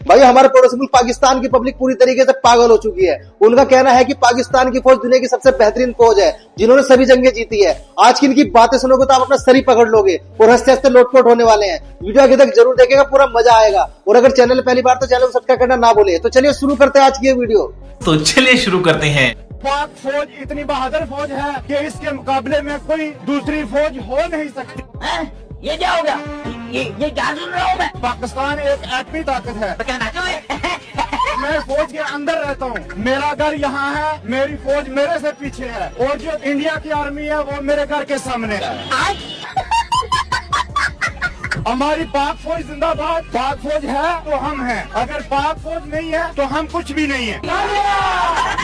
भाई हमारे पड़ोसी मुल्क पाकिस्तान की पब्लिक पूरी तरीके से पागल हो चुकी है। उनका कहना है कि पाकिस्तान की फौज दुनिया की सबसे बेहतरीन फौज है, जिन्होंने सभी जंगें जीती है। आज की इनकी बातें सुनोगे तो आप अपना सर ही पकड़ लोगे और हंसते हंसते लोटपोट होने वाले हैं। वीडियो आगे तक जरूर देखेगा, पूरा मजा आएगा। और अगर चैनल पहली बार तो चैनल को सब्सक्राइब करना ना भूले। तो चलिए शुरू करते हैं आज की ये वीडियो। तो चलिए शुरू करते हैं। पाक फौज इतनी बहादुर फौज है कि इसके मुकाबले में कोई दूसरी फौज हो नहीं सकती। ये क्या हो गया? ये क्या सुन रहा हूँ मैं? पाकिस्तान एक एटमी ताकत है। तो कहना चाहिए मैं फौज के अंदर रहता हूँ, मेरा घर यहाँ है, मेरी फौज मेरे से पीछे है और जो इंडिया की आर्मी है वो मेरे घर के सामने है। हमारी पाक फौज जिंदाबाद। पाक फौज है तो हम हैं, अगर पाक फौज नहीं है तो हम कुछ भी नहीं है।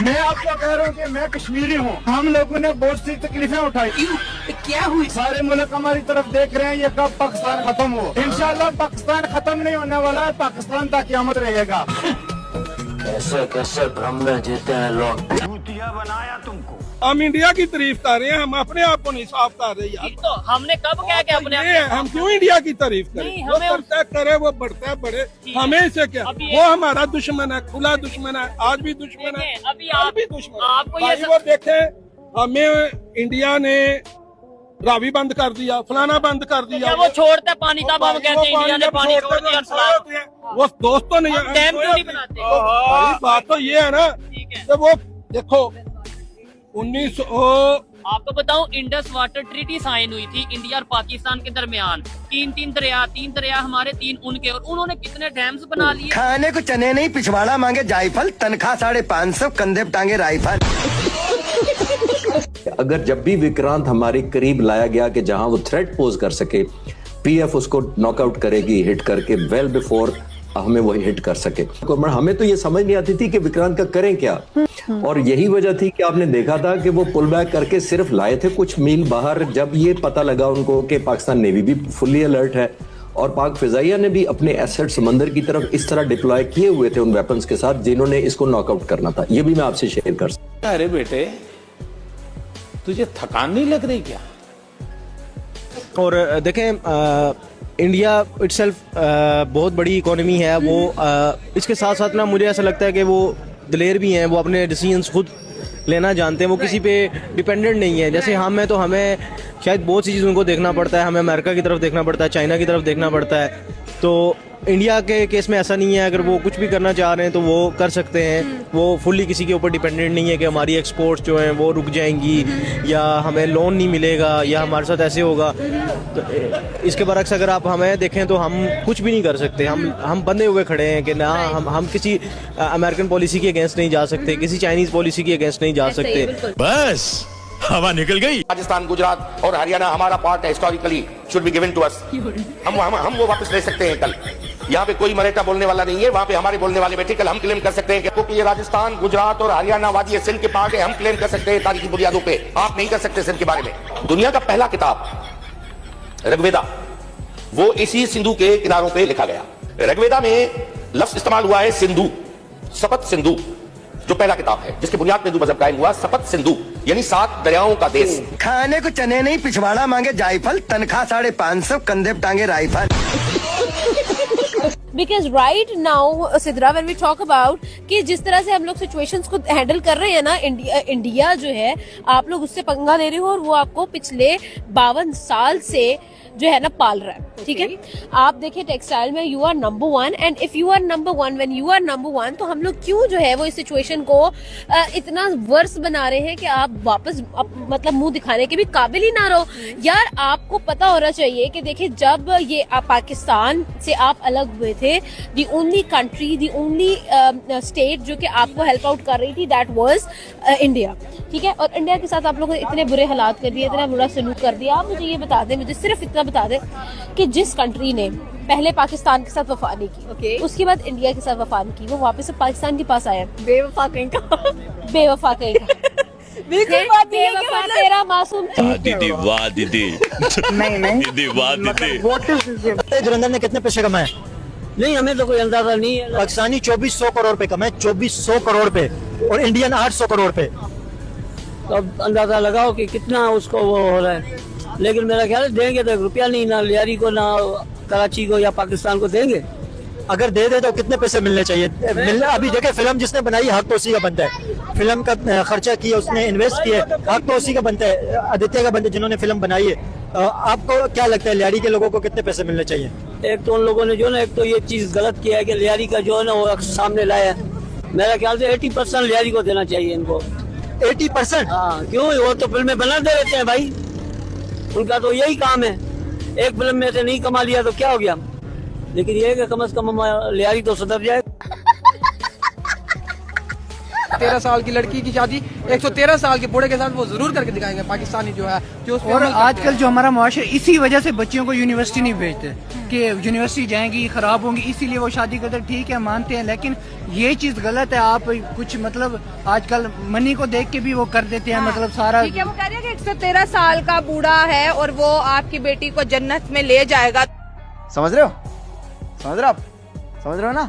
मैं आपको कह रहा हूँ कि मैं कश्मीरी हूँ। हम लोगों ने बहुत सी तकलीफें उठाई। क्या हुई? सारे मुल्क हमारी तरफ देख रहे हैं, ये कब पाकिस्तान खत्म हो। इंशाल्लाह पाकिस्तान खत्म नहीं होने वाला है, पाकिस्तान तक क़यामत रहेगा। कैसे कैसे भ्रम में जीते हैं लोग। बनाया तुमको। हम इंडिया की तारीफ कर रहे हैं, हम अपने आप को नहीं साफ कर रहे यार। तो हमने कब क्या कि अपने ये हम क्यों इंडिया की तारीफ करें? नहीं, वो करता है करे, वो बढ़ता है बढ़े, हमें इससे क्या? वो हमारा दुश्मन है, खुला दुश्मन है, आज भी दुश्मन है, अभी कल आप भी दुश्मन आपको है। ये भाई वो देखे, हमें इंडिया ने रावी बंद कर दिया, फलाना बंद कर दिया। वो छोड़ते पानी तब हम कहते हैं इंडिया ने पानी छोड़ दिया। वो दोस्त तो नहीं है, डैम क्यों नहीं बनाते? भाई बात तो ये है ना कि वो देखो 1900 आपको बताऊं, इंडस वाटर ट्रीटी साइन हुई थी इंडिया और पाकिस्तान के दरमियान। तीन दरिया हमारे, 3 उनके, और उन्होंने कितने डैम्स बना लिए। खाने को चने नहीं, पिछवाड़ा मांगे जायफल, तनख्वाह 550, कंधे पे टांगे राइफल। अगर जब भी विक्रांत हमारे करीब लाया गया कि जहां वो थ्रेट पोज कर सके, पीएफ उसको नॉकआउट करेगी हिट करके, वेल बिफोर हमें वो हिट कर सके। हमें तो ये समझ नहीं आती थी कि विक्रांत का करें क्या, और यही वजह थी कि आपने देखा था कि वो पुल बैक करके सिर्फ लाए थे कुछ मील बाहर। जब ये पता लगा उनको कि पाकिस्तान नेवी भी फुल्ली अलर्ट है और पाक फिजाइया ने भी अपने एसेट समंदर की तरफ इस तरह डिप्लॉय किए हुए थे उन वेपन्स के साथ जिन्होंने इसको नॉकआउट करना था, ये भी मैं आपसे शेयर कर सकता। अरे बेटे, तुझे थकान नहीं लग रही क्या? और देखें, इंडिया इटसेल्फ बहुत बड़ी इकोनॉमी है। वो इसके साथ साथ ना मुझे ऐसा लगता है कि वो दिलेर भी हैं, वो अपने डिसीजंस खुद लेना जानते हैं, वो किसी पे डिपेंडेंट नहीं है। जैसे हम हैं तो हमें शायद बहुत सी चीज़ उनको देखना पड़ता है, हमें अमेरिका की तरफ देखना पड़ता है, चाइना की तरफ देखना पड़ता है। तो इंडिया के केस में ऐसा नहीं है, अगर वो कुछ भी करना चाह रहे हैं तो वो कर सकते हैं। वो फुल्ली किसी के ऊपर डिपेंडेंट नहीं है कि हमारी एक्सपोर्ट्स जो हैं वो रुक जाएंगी या हमें लोन नहीं मिलेगा या हमारे साथ ऐसे होगा। तो इसके बरक्स अगर आप हमें देखें तो हम कुछ भी नहीं कर सकते। हम बंधे हुए खड़े हैं कि ना हम किसी अमेरिकन पॉलिसी के अगेंस्ट नहीं जा सकते, किसी चाइनीज पॉलिसी के अगेंस्ट नहीं जा सकते। बस हवा निकल गई। राजस्थान, गुजरात और हरियाणा हमारा पार्ट है, historically should be given to us. हम वो वापस ले सकते हैं। कल यहाँ पे कोई मराठा बोलने वाला नहीं है, वहाँ पे हमारे बोलने वाले बैठे। कल हम क्लेम कर सकते हैं कि ये राजस्थान, गुजरात और हरियाणा वादी सिंध के पार्ट है। हम क्लेम कर सकते हैं तारीखी बुनियादों पे। आप नहीं कर सकते सिंध के बारे में। दुनिया का पहला किताब ऋग्वेदा, वो इसी सिंधु के किनारों पे लिखा गया। ऋग्वेदा में लफ्ज इस्तेमाल हुआ है सिंधु, सपत सिंधु, जो पहला किताब है जिसके बुनियाद में हिंदू मजहब कायम हुआ। सपत सिंधु यानी 7 दरियाओं का देश। खाने को चने नहीं, पिछवाड़ा मांगे जायफल, तनख्वाह 550, कंधे पे टांगे rifle. Because right now, Sidra, when we talk about कि जिस तरह से हम लोग सिचुएशंस को हैंडल कर रहे हैं ना, इंडिया जो है, आप लोग उससे पंगा ले रहे हो और वो आपको पिछले 52 साल से जो है ना पाल रहा है। ठीक है, आप देखिए टेक्सटाइल में you are number 1, and if you are number 1, when you are number 1, तो हम लोग क्यों जो है वो इस सिचुएशन को इतना वर्स बना रहे हैं कि आप वापस मतलब मुंह दिखाने के भी काबिल ही ना रहो। यार आपको पता होना चाहिए कि देखिए, जब ये पाकिस्तान से आप अलग हुए थे, the only country, the only state जो कि आपको हेल्प आउट कर रही थी, दैट वाज इंडिया। ठीक है, और इंडिया के साथ आप लोगों ने इतने बुरे हालात कर दिए, इतना बुरा सलूक कर दिया। आप मुझे ये बता दें, मुझे सिर्फ इतना बता दें कि जिस कंट्री ने पहले पाकिस्तान के साथ वफा नहीं की, उसके बाद इंडिया के साथ वफा नहीं की, वो वापस से पाकिस्तान के पास आया। बेवफा कहीं का बेवफा कहीं का बिल्कुल बात नहीं है। तेरा मासूम दीदी, वाह दीदी। नहीं दीदी, वाह दीदी। धुरंधर ने कितने पैसे कमाए? नहीं, हमें तो कोई अंदाजा नहीं है। पाकिस्तानी 2400 करोड़ पे कमाए, 2400 करोड़ पे, और इंडियन 800 करोड़ पे। तो अब अंदाजा लगाओ कि कितना उसको वो हो रहा है। लेकिन मेरा ख्याल है देंगे तो 1 रुपया नहीं, ना लियारी को, ना कराची को या पाकिस्तान को देंगे। अगर दे दे तो कितने पैसे मिलने चाहिए? अभी देखे फिल्म जिसने बनाई हक तो उसी का बनता है, फिल्म का खर्चा किया उसने, इन्वेस्ट किया, हक तो उसी का बनता है, आदित्य का बनता है जिन्होंने फिल्म बनाई है। आपको क्या लगता है लियारी के लोगों को कितने पैसे मिलने चाहिए? एक तो उन लोगों ने जो ना, एक तो ये चीज गलत किया है कि लियारी का जो है ना वो सामने लाया है। मेरा ख्याल से 80% लियारी को देना चाहिए इनको। 80%? हाँ, क्यों? वो तो फिल्में बना दे रहते हैं भाई, उनका तो यही काम है। एक फिल्म में से नहीं कमा लिया तो क्या हो गया, लेकिन ये है कि कम से कम लियारी तो सुधर जाए। 13 साल की लड़की की शादी 113 साल के बूढ़े के साथ वो जरूर करके दिखाएंगे पाकिस्तानी जो है जो। और आजकल जो हमारा मुआशरा, इसी वजह से बच्चियों को यूनिवर्सिटी नहीं भेजते कि यूनिवर्सिटी जाएंगी खराब होंगी, इसीलिए वो शादी करते। ठीक है, मानते हैं, लेकिन ये चीज गलत है। आप कुछ मतलब आजकल मनी को देख के भी वो कर देते हैं। मतलब सारा ठीक है, वो कह रहे हैं कि 113 साल का बूढ़ा है और वो आपकी बेटी को जन्नत में ले जाएगा। समझ रहे हो? समझ रहे हो ना?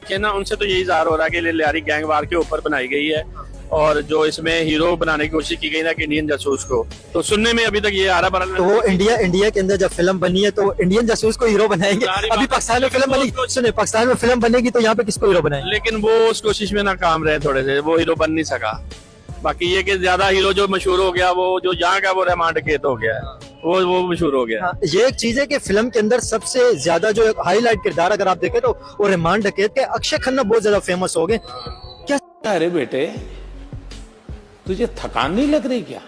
कि ना उनसे तो यही ज़ाहिर हो रहा है कि लियारी गैंग वार के ऊपर बनाई गई है, और जो इसमें हीरो बनाने की कोशिश की गई ना कि इंडियन जासूस को, तो सुनने में अभी तक ये आ रहा है। तो वो इंडिया के अंदर जब फिल्म बनी है तो इंडियन जासूस को हीरो बनाएंगे। अभी पाकिस्तान में फिल्म बनी, सुने पाकिस्तान में फिल्म बनेगी तो यहाँ पे किसको हीरो बनाएंगे? लेकिन वो उस कोशिश में नाकाम रहे थोड़े से, वो हीरो बन नहीं सका। बाकी ये कि ज्यादा हीरो जो मशहूर हो गया वो जो यहाँ का वो रहमान डकैत हो गया है, वो मशहूर हो गया। ये एक चीज है कि फिल्म के अंदर सबसे ज्यादा जो हाईलाइट किरदार अगर आप देखें तो वो रहमान डकैत के, अक्षय खन्ना बहुत ज्यादा फेमस हो गए। क्या? अरे बेटे तुझे थकान नहीं लग रही क्या?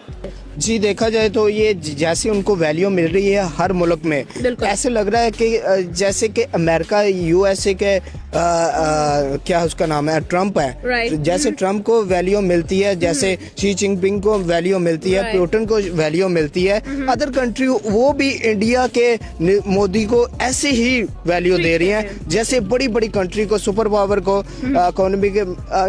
जी, देखा जाए तो ये जैसे उनको वैल्यू मिल रही है हर मुल्क में, ऐसे लग रहा है कि जैसे कि अमेरिका यूएसए के क्या उसका नाम है, ट्रम्प है। तो जैसे ट्रम्प को वैल्यू मिलती है, जैसे शी जिनपिंग को वैल्यू मिलती है, पुतिन को वैल्यू मिलती है, अदर कंट्री वो भी इंडिया के मोदी को ऐसे ही वैल्यू दे रही हैं। जैसे बड़ी बड़ी कंट्री को, सुपर पावर को, इकोनॉमी के,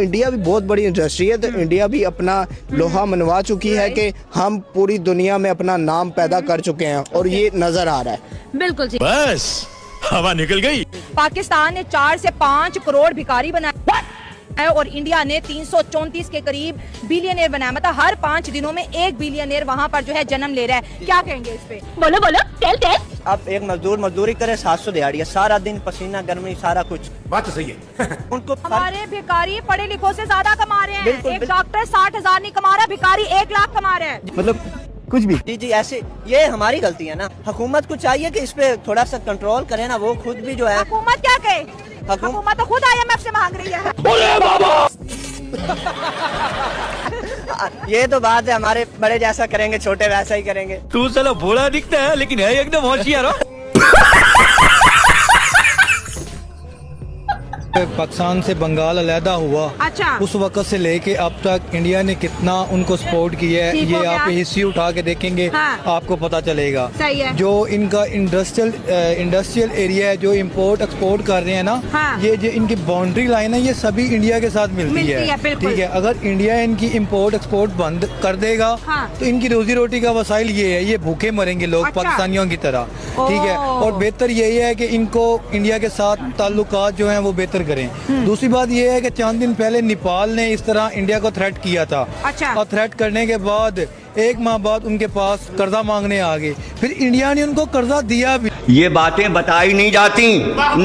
इंडिया भी बहुत बड़ी इंडस्ट्री है, तो इंडिया भी अपना लोहा मनवा चुकी है कि हम पूरी दुनिया में अपना नाम पैदा कर चुके हैं, और ये नजर आ रहा है। बिल्कुल जी, बस हवा निकल गई। पाकिस्तान ने 4 से 5 करोड़ भिखारी बनाए और इंडिया ने 334 के करीब बिलियनियर बनाया। मतलब हर 5 दिनों में एक बिलियनियर वहाँ पर जो है जन्म ले रहा है। क्या कहेंगे इस पे? बोलो टेल। अब एक मजदूर मजदूरी करे 700 दिहाड़ी, सारा दिन पसीना गर्मी सारा कुछ। बात तो सही है। उनको हमारे भिखारी पढ़े लिखों से ज्यादा कमा रहे हैं। एक डॉक्टर 60,000 नहीं कमा रहा, भिखारी 1 लाख कमा रहे हैं। मतलब कुछ भी। जी, ऐसे ये हमारी गलती है ना। हुकूमत को चाहिए कि इस पे थोड़ा सा कंट्रोल करे ना, वो खुद भी जो है। हुकूमत क्या कहे? हुकूमत तो खुद IMF से मांग रही है। ये तो बात है, हमारे बड़े जैसा करेंगे छोटे वैसा ही करेंगे। तू साला भोला दिखता है लेकिन है एकदम होशियार। पाकिस्तान से बंगाल अलहदा हुआ, अच्छा, उस वक्त से लेके अब तक इंडिया ने कितना उनको सपोर्ट किया है, ये आप हिस्ट्री उठा के देखेंगे। हाँ। आपको पता चलेगा। सही है। जो इनका इंडस्ट्रियल एरिया है, जो इंपोर्ट एक्सपोर्ट कर रहे हैं ना, हाँ। ये जो इनकी बाउंड्री लाइन है, ये सभी इंडिया के साथ मिलती है। ठीक है, अगर इंडिया इनकी इम्पोर्ट एक्सपोर्ट बंद कर देगा, हाँ। तो इनकी रोजी रोटी का वसाइल ये है, ये भूखे मरेंगे लोग। अच्छा। पाकिस्तानियों की तरह। ठीक है, और बेहतर यही है कि इनको इंडिया के साथ ताल्लुकात जो है वो बेहतर करें। दूसरी बात यह है कि चंद दिन पहले नेपाल ने इस तरह इंडिया को थ्रेट किया था। अच्छा। और थ्रेट करने के बाद 1 माह बाद उनके पास कर्जा मांगने आ गए, फिर इंडिया ने उनको कर्जा दिया भी। ये बातें बताई नहीं जाती,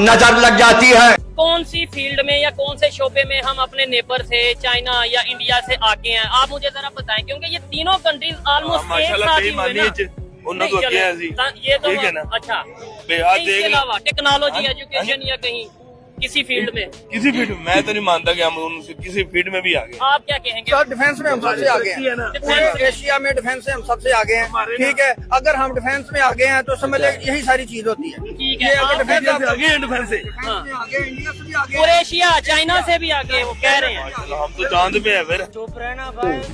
नजर लग जाती है। कौन सी फील्ड में या कौन से शोबे में हम अपने नेबर से, चाइना या इंडिया से आगे हैं, आप मुझे जरा बताएं, क्योंकि ये तीनों कंट्रीज ऑलमोस्ट एक साथ ही हुए ना। ये तो है ना। अच्छा, इसके अलावा टेक्नोलॉजी, एजुकेशन या कहीं किसी फील्ड में? किसी फील्ड में मैं तो नहीं मानता कि हम उनसे किसी फील्ड में भी आगे। आप क्या कहेंगे? सर, डिफेंस में हम सबसे आगे हैं। एशिया में डिफेंस से हम सबसे आगे हैं। ठीक है, अगर हम डिफेंस में आगे हैं तो समझ लें यही सारी चीज होती है। ठीक है, डिफेंस से इंडिया से भी आगे, और एशिया चाइना से भी आगे, वो कह रहे हैं। हम तो चांद पे है। फिर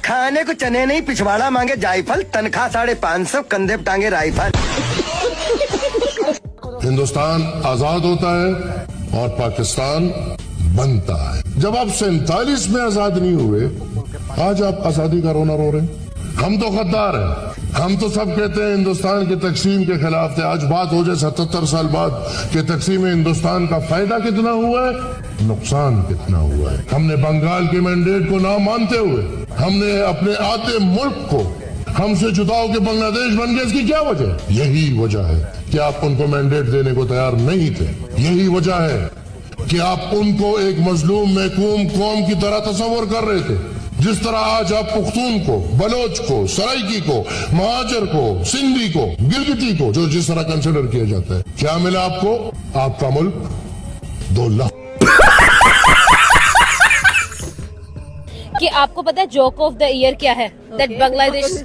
खाने को चने नहीं, पिछवाड़ा मांगे जायफल, तनख्वाह 550, कंधे टांगे राइफल। हिंदुस्तान आजाद होता है और पाकिस्तान बनता है। जब आप 47 में आजाद नहीं हुए, आज आप आजादी का रोना रो रहे हैं। हम तो गद्दार हैं। हम तो सब कहते हैं हिंदुस्तान के तकसीम के खिलाफ थे। आज बात हो जाए 77 साल बाद कि तकसीम हिंदुस्तान का फायदा कितना हुआ है, नुकसान कितना हुआ है। हमने बंगाल के मैंडेट को ना मानते हुए, हमने अपने आते मुल्क को हमसे जुदा होकर बांग्लादेश बन गया। इसकी क्या वजह? यही वजह है कि आप उनको मैंडेट देने को तैयार नहीं थे। यही वजह है कि आप उनको एक मजलूम महकूम कौम की तरह तस्वर कर रहे थे। जिस तरह आज आप पुख्तून को, बलोच को, सराइकी को, महाजर को, सिंधी को, गिलगिती को जो जिस तरह कंसिडर किया जाता है, क्या मिला आपको? आपका मुल्क 2 लाख। कि आपको पता है जोक ऑफ द ईयर क्या है? That Bangladesh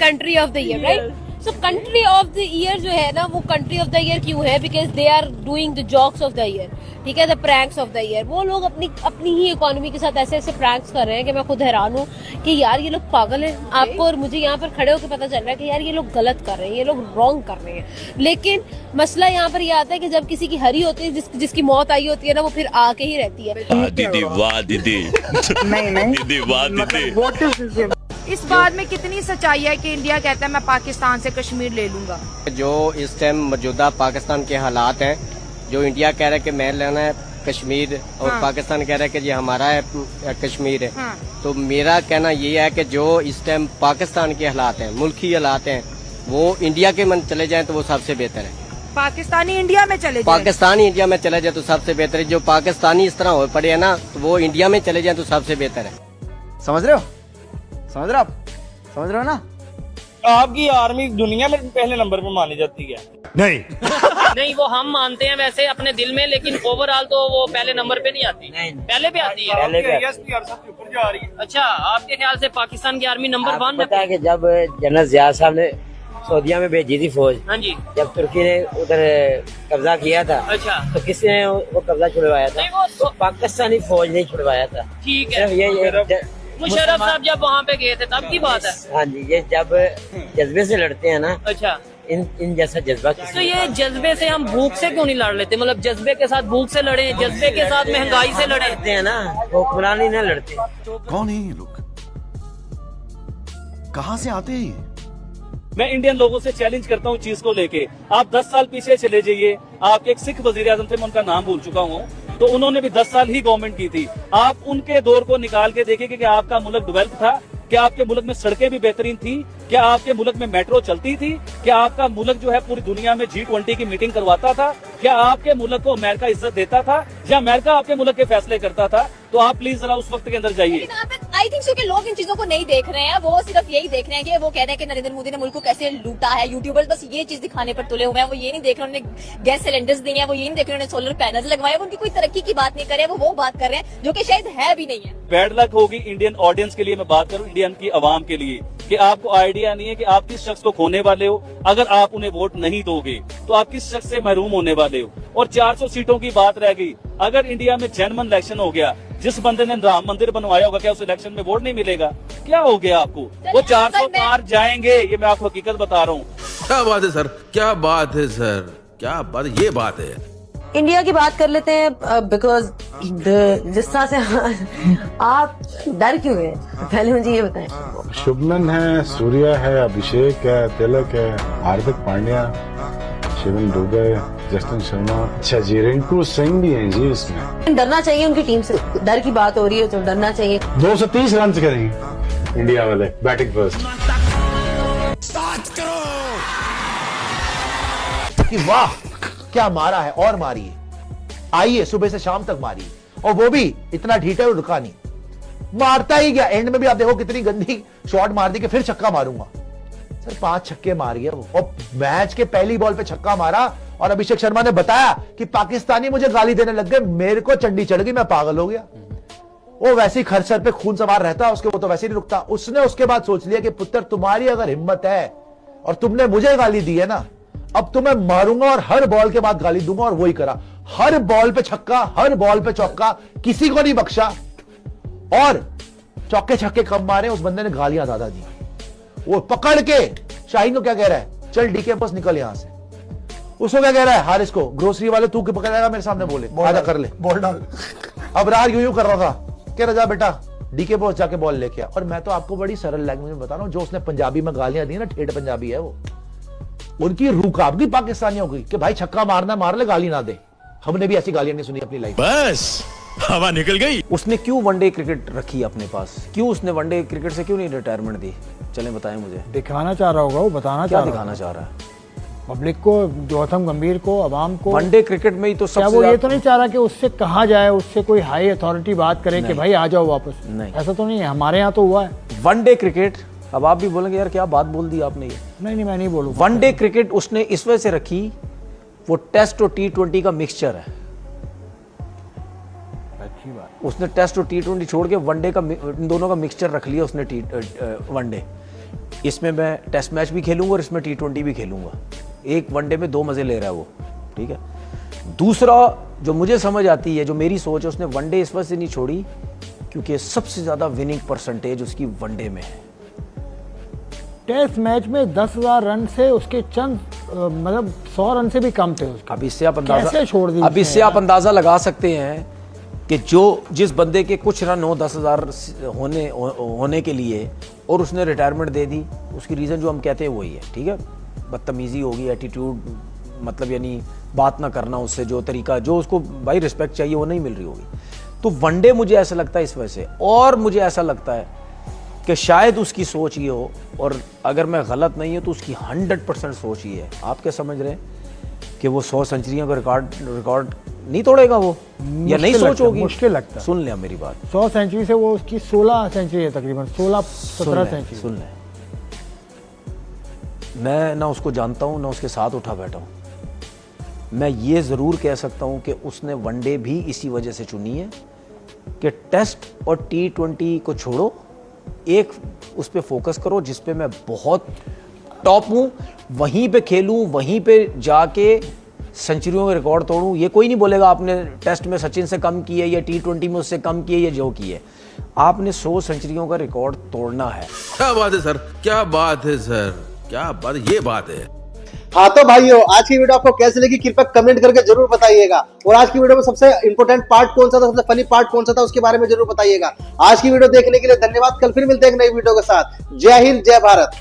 country of the year, right? So country of the year जो है ना, वो कंट्री ऑफ द ईयर क्यों है? Because they are doing the jokes of the year, ठीक है, the pranks of the year. वो लोग अपनी ही इकोनॉमी के साथ ऐसे ऐसे प्रैंक्स कर रहे हैं कि मैं खुद हैरान हूँ कि यार ये लोग पागल हैं। आपको और मुझे यहाँ पर खड़े होकर पता चल रहा है कि यार ये लोग गलत कर रहे हैं, ये लोग रॉन्ग कर रहे हैं। लेकिन मसला यहाँ पर ये आता है कि जब किसी की हरी होती है, जिसकी मौत आई होती है ना, वो फिर आके ही रहती है। दीदी वाह दीदी, नहीं दीदी वाह दीदी। इस बात में कितनी सच्चाई है कि इंडिया कहता है मैं पाकिस्तान से कश्मीर ले लूंगा? जो इस टाइम मौजूदा पाकिस्तान के हालात हैं, जो इंडिया कह रहा है कि मैं लेना है कश्मीर और पाकिस्तान कह रहा है कि ये हमारा है कश्मीर है, तो मेरा कहना ये है कि जो इस टाइम पाकिस्तान के हालात हैं, मुल्की हालात हैं, वो इंडिया के मन चले जाएं तो वो सबसे बेहतर है। पाकिस्तानी इंडिया में चले जाए, पाकिस्तानी इंडिया में चले जाए तो सबसे बेहतर है। जो पाकिस्तानी इस तरह हो पड़े है ना, तो वो इंडिया में चले जाए तो सबसे बेहतर है। समझ रहे हो? समझ रहे हो आप? समझ रहे हो ना? आपकी आर्मी दुनिया में पहले नंबर पे मानी जाती है? नहीं नहीं, वो हम मानते हैं वैसे अपने दिल में, लेकिन ओवरऑल तो वो पहले नंबर पे नहीं आती। पहले पे आती है। ऊपर जा रही है। अच्छा, आपके ख्याल से पाकिस्तान की आर्मी नंबर 1 पता है कि जब जनरल जिया साहब ने सऊदीया में भेजी थी फौज, हाँ जी, जब तुर्की ने उधर कब्जा किया था, अच्छा, तो किसने वो कब्जा छुड़वाया था? वो पाकिस्तानी फौज ने छुड़वाया था। ठीक है, मुशर्रफ साहब जब वहाँ पे गए थे तब की बात है। हाँ जी, ये जब जज्बे से लड़ते हैं ना, अच्छा, इन जैसा जज्बा। तो ये जज्बे से हम भूख से क्यों नहीं लड़ लेते? मतलब जज्बे के साथ भूख से लड़े, जज्बे के साथ महंगाई से लड़ते हैं ना, हुक्मरान ही ना लड़ते। कौन है ये लोग? कहाँ से आते हैं? मैं इंडियन लोगों से चैलेंज करता हूँ चीज को लेके। आप 10 साल पीछे चले जाइए, आपके एक सिख वजीर आजम थे, मैं उनका नाम भूल चुका हूँ, तो उन्होंने भी 10 साल ही गवर्नमेंट की थी। आप उनके दौर को निकाल के देखिए कि आपका मुल्क डेवलप था, क्या आपके मुल्क में सड़कें भी बेहतरीन थी, क्या आपके मुल्क में मेट्रो चलती थी, क्या आपका मुल्क जो है पूरी दुनिया में G20 की मीटिंग करवाता था, क्या आपके मुल्क को अमेरिका इज्जत देता था, या अमेरिका आपके मुल्क के फैसले करता था? तो आप प्लीज जरा उस वक्त के अंदर जाइए। आई थिंक सो कि लोग इन चीजों को नहीं देख रहे हैं, वो सिर्फ यही देख रहे हैं कि वो कह रहे हैं कि नरेंद्र मोदी ने मुल्क को कैसे लूटा है। यूट्यूबर्स बस ये चीज दिखाने पर तुले हुए हैं, वो ये नहीं देख रहे उन्होंने गैस सिलेंडर्स दिए हैं, वो ये नहीं देख रहे उन्होंने सोलर पैनल्स लगवाए, उनकी कोई तरक्की की बात नहीं कर रहे, वो बात कर रहे हैं जो कि शायद है भी नहीं है। बैड लक होगी इंडियन ऑडियंस के लिए, मैं बात करूं इंडियन की आवाम के लिए, कि आपको आइडिया नहीं है कि आप किस शख्स को खोने वाले हो। अगर आप उन्हें वोट नहीं दोगे तो आप किस शख्स से महरूम होने वाले हो। और 400 सीटों की बात रह गई। अगर इंडिया में जनमन इलेक्शन हो गया, जिस बंदे ने राम मंदिर बनवाया होगा, क्या उस इलेक्शन में वोट नहीं मिलेगा? क्या हो गया आपको? वो 400 पार जाएंगे, ये मैं आपको हकीकत बता रहा हूँ। क्या बात है सर, क्या बात है सर, क्या बात, ये बात है। इंडिया की बात कर लेते हैं, बिकॉज जिस तरह से आप डर क्यों गए, पहले मुझे ये बताएं। शुभमन है, सूर्या है, अभिषेक है, तिलक है, हार्दिक पांड्या, शिवन दुबे, जस्टिन शर्मा, अच्छा जी, रिंकू सिंह भी हैं जी इसमें। डरना चाहिए उनकी टीम से, डर की बात हो रही है तो डरना चाहिए। 230 रन करेंगे इंडिया वाले बैटिंग फर्स्ट। वाह क्या मारा है, और मारिए, आइए सुबह से शाम तक मारिए, और वो भी इतना ढीठा और रुका नहीं, मारता ही गया। एंड में भी आप देखो कितनी गंदी शॉट मार दी कि फिर छक्का मारूंगा। सर 5 छक्के मार गया वो, और मैच के पहली बॉल पे छक्का मारा। और अभिषेक शर्मा ने बताया कि पाकिस्तानी मुझे गाली देने लग गए, मेरे को चंडी चढ़ गई, मैं पागल हो गया। वो वैसे ही खर सर पे खून सवार रहता उसके, वो तो वैसे नहीं रुकता। उसने उसके बाद सोच लिया कि पुत्र तुम्हारी अगर हिम्मत है और तुमने मुझे गाली दी है ना, अब तुम्हें मारूंगा और हर बॉल के बाद गाली दूंगा। और वही करा, हर बॉल पे छक्का, हर बॉल पे चौका, किसी को नहीं बख्शा। और चौके छक्के कम मारे, उस बंदे ने गालियां ज्यादा दी। वो पकड़ के शाहीन को क्या कह रहा है, चल डीके बस निकल यहां से। उसको क्या कह रहा है, हारिस को, ग्रोसरी वाले तू के पकड़ेगा मेरे सामने, बोले आजा कर ले बॉल डाल। अब रार यूं कर रहा था, कह रहा जा बेटा डीके बॉस जाके बॉल लेके आ। और मैं तो आपको बड़ी सरल लैंग्वेज में बता रहा हूं, जो उसने पंजाबी में गालियां दी ना, ठेठ पंजाबी है वो, उनकी रूह कांप गई पाकिस्तानियों की कि भाई छक्का मारना मार ले, गाली ना दे। हमने भी ऐसी गालियां नहीं सुनी अपनी लाइफ। बस हवा निकल गई। उसने क्यों वनडे क्रिकेट रखी अपने पास, क्यों उसने वनडे क्रिकेट से क्यों नहीं रिटायरमेंट दी? चलें बताएं मुझे। दिखाना चाह रहा होगा वो, बताना क्या दिखाना चाह रहा है? पब्लिक को, गौतम गंभीर को, अवाम को। वनडे क्रिकेट में ही तो क्या वो ये तो नहीं चाह रहा कि उससे कहा जाए, उससे कोई हाई अथॉरिटी बात करे कि भाई आ जाओ वापस? नहीं, ऐसा तो नहीं है, हमारे यहाँ तो हुआ है। वनडे क्रिकेट, अब आप भी बोलेंगे यार क्या बात बोल दी आपने ये। नहीं, मैं नहीं बोलूँ। वनडे क्रिकेट उसने इस वजह से रखी, वो टेस्ट और T20 का मिक्सचर है। अच्छी बात। उसने टेस्ट और T20 छोड़ के वनडे का, इन दोनों का मिक्सचर रख लिया उसने। वनडे, इसमें मैं टेस्ट मैच भी खेलूंगा और इसमें T20 भी खेलूंगा। एक वनडे में 2 मजे ले रहा है वो, ठीक है। दूसरा जो मुझे समझ आती है, जो मेरी सोच है, उसने वनडे इस वजह से नहीं छोड़ी क्योंकि सबसे ज्यादा विनिंग परसेंटेज उसकी वनडे में है। टेस्ट मैच में 10,000 रन से उसके चंद मतलब 100 रन से भी कम थे उसके। अब इससे आप अंदाजा, कैसे छोड़ दी? अब इससे आप अंदाजा लगा सकते हैं कि जिस बंदे के कुछ रन हो 10,000 होने के लिए और उसने रिटायरमेंट दे दी, उसकी रीज़न जो हम कहते हैं वही है, ठीक है। बदतमीजी होगी, एटीट्यूड, मतलब यानी बात ना करना उससे, जो तरीका जो उसको भाई रिस्पेक्ट चाहिए वो नहीं मिल रही होगी। तो वनडे मुझे ऐसा लगता है इस वजह से, और मुझे ऐसा लगता है कि शायद उसकी सोच ये हो, और अगर मैं गलत नहीं हूँ तो उसकी 100% सोच ये है। आप क्या समझ रहे हैं कि वो 100 सेंचुरियों का रिकॉर्ड नहीं तोड़ेगा वो, या नहीं सोच होगी? मुश्किल लगता है। सुन लिया मेरी बात, 100 सेंचुरी से वो उसकी 16 सेंचुरी है, तकरीबन 16-17 सेंचुरी। सुन ले, मैं ना उसको जानता हूँ ना उसके साथ उठा बैठा हूँ। मैं ये ज़रूर कह सकता हूँ कि उसने वनडे भी इसी वजह से चुनी है कि टेस्ट और T20 को छोड़ो, एक उस पर फोकस करो जिस पे मैं बहुत टॉप हूँ, वहीं पे खेलूँ, वहीं पे जाके सेंचुरियों का रिकॉर्ड तोड़ूँ। ये कोई नहीं बोलेगा आपने टेस्ट में सचिन से कम किए या T20 में उससे कम किए या जो किए। आपने 100 सेंचुरियों का रिकॉर्ड तोड़ना है। क्या बात है सर, क्या बात है सर, क्या बात, ये बात है। हाँ तो भाइयों, आज की वीडियो आपको कैसी लगी कृपया कमेंट करके जरूर बताइएगा। और आज की वीडियो में सबसे इंपॉर्टेंट पार्ट कौन सा था, सबसे फनी पार्ट कौन सा था, उसके बारे में जरूर बताइएगा। आज की वीडियो देखने के लिए धन्यवाद। कल फिर मिलते हैं एक नई वीडियो के साथ। जय हिंद, जय भारत।